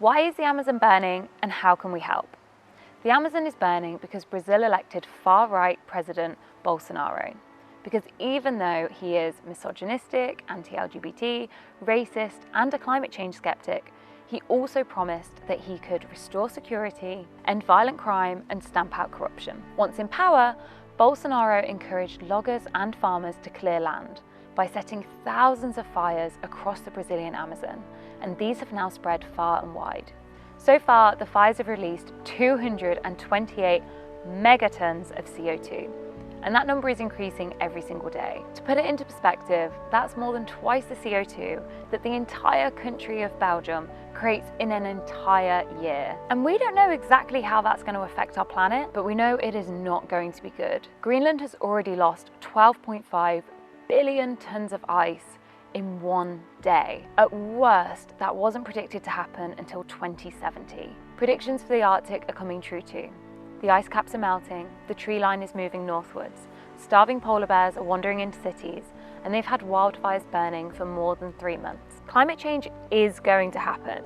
Why is the Amazon burning and how can we help? The Amazon is burning because Brazil elected far-right President Bolsonaro. Because even though he is misogynistic, anti-LGBT, racist, and a climate change skeptic, he also promised that he could restore security, end violent crime, and stamp out corruption. Once in power, Bolsonaro encouraged loggers and farmers to clear land by setting thousands of fires across the Brazilian Amazon, and these have now spread far and wide. So far, the fires have released 228 megatons of CO2, and that number is increasing every single day. To put it into perspective, that's more than twice the CO2 that the entire country of Belgium creates in an entire year. And we don't know exactly how that's going to affect our planet, but we know it is not going to be good. Greenland has already lost 12.5 billion tons of ice in one day. At worst, that wasn't predicted to happen until 2070. Predictions for the Arctic are coming true too. The ice caps are melting, the tree line is moving northwards, starving polar bears are wandering into cities, and they've had wildfires burning for more than 3 months. Climate change is going to happen,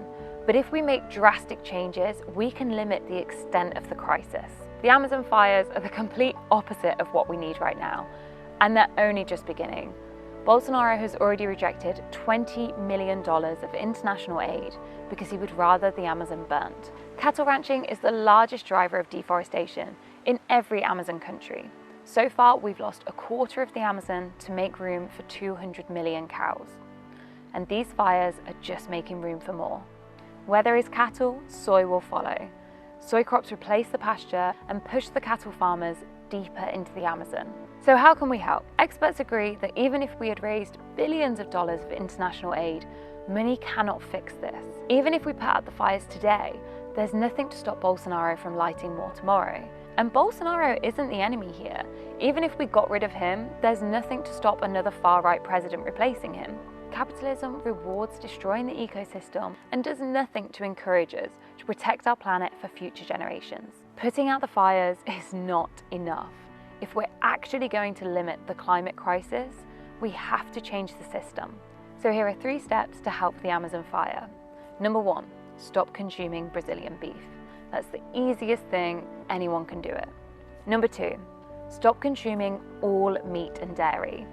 but if we make drastic changes, we can limit the extent of the crisis. The Amazon fires are the complete opposite of what we need right now, and they're only just beginning. Bolsonaro has already rejected $20 million of international aid because he would rather the Amazon burnt. Cattle ranching is the largest driver of deforestation in every Amazon country. So far, we've lost a quarter of the Amazon to make room for 200 million cows. And these fires are just making room for more. Where there is cattle, soy will follow. Soy crops replace the pasture and push the cattle farmers deeper into the Amazon. So how can we help? Experts agree that even if we had raised billions of dollars of international aid, money cannot fix this. Even if we put out the fires today, there's nothing to stop Bolsonaro from lighting more tomorrow. And Bolsonaro isn't the enemy here. Even if we got rid of him, there's nothing to stop another far-right president replacing him. Capitalism rewards destroying the ecosystem and does nothing to encourage us to protect our planet for future generations. Putting out the fires is not enough. If we're actually going to limit the climate crisis, we have to change the system. So here are 3 steps to help the Amazon fire. Number 1, stop consuming Brazilian beef. That's the easiest thing, anyone can do it. Number 2, stop consuming all meat and dairy.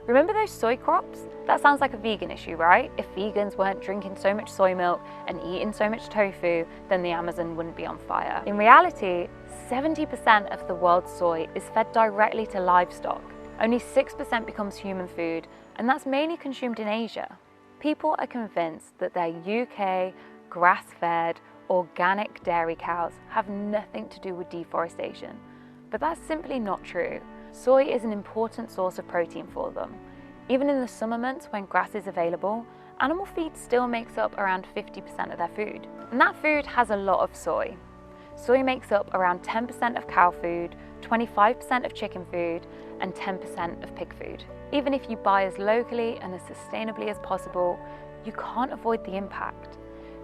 Remember those soy crops? That sounds like a vegan issue, right? If vegans weren't drinking so much soy milk and eating so much tofu, then the Amazon wouldn't be on fire. In reality, 70% of the world's soy is fed directly to livestock. Only 6% becomes human food, and that's mainly consumed in Asia. People are convinced that their UK, grass-fed, organic dairy cows have nothing to do with deforestation, but that's simply not true. Soy is an important source of protein for them. Even in the summer months when grass is available, animal feed still makes up around 50% of their food. And that food has a lot of soy. Soy makes up around 10% of cow food, 25% of chicken food, and 10% of pig food. Even if you buy as locally and as sustainably as possible, you can't avoid the impact.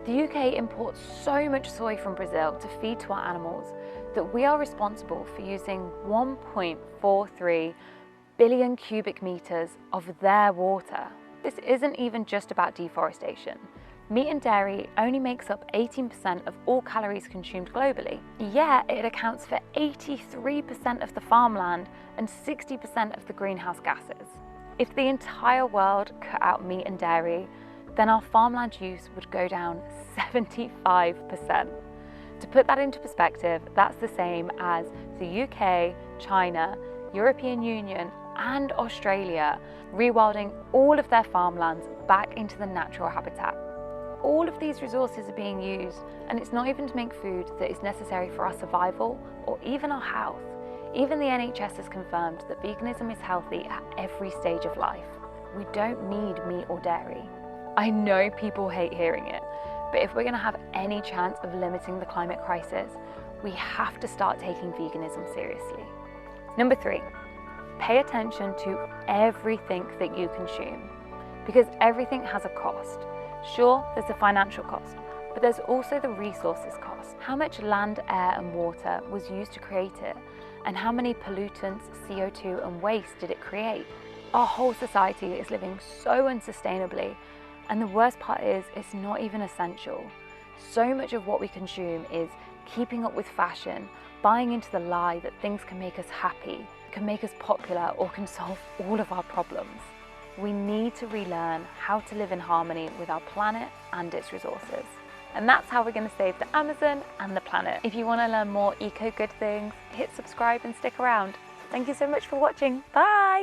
The UK imports so much soy from Brazil to feed to our animals that we are responsible for using 1.43 billion cubic meters of their water. This isn't even just about deforestation. Meat and dairy only makes up 18% of all calories consumed globally, yet it accounts for 83% of the farmland and 60% of the greenhouse gases. If the entire world cut out meat and dairy, then our farmland use would go down 75%. To put that into perspective, that's the same as the UK, China, European Union, and Australia rewilding all of their farmlands back into the natural habitat. All of these resources are being used, and it's not even to make food that is necessary for our survival or even our health. Even the NHS has confirmed that veganism is healthy at every stage of life. We don't need meat or dairy. I know people hate hearing it, but if we're going to have any chance of limiting the climate crisis, we have to start taking veganism seriously. Number 3, pay attention to everything that you consume, because everything has a cost. Sure, there's a financial cost, but there's also the resources cost. How much land, air, and water was used to create it, and how many pollutants, CO2, and waste did it create? Our whole society is living so unsustainably, and the worst part is it's not even essential. So much of what we consume is keeping up with fashion, buying into the lie that things can make us happy, can make us popular, or can solve all of our problems. We need to relearn how to live in harmony with our planet and its resources. And that's how we're going to save the Amazon and the planet. If you want to learn more eco-good things, hit subscribe and stick around. Thank you so much for watching. Bye!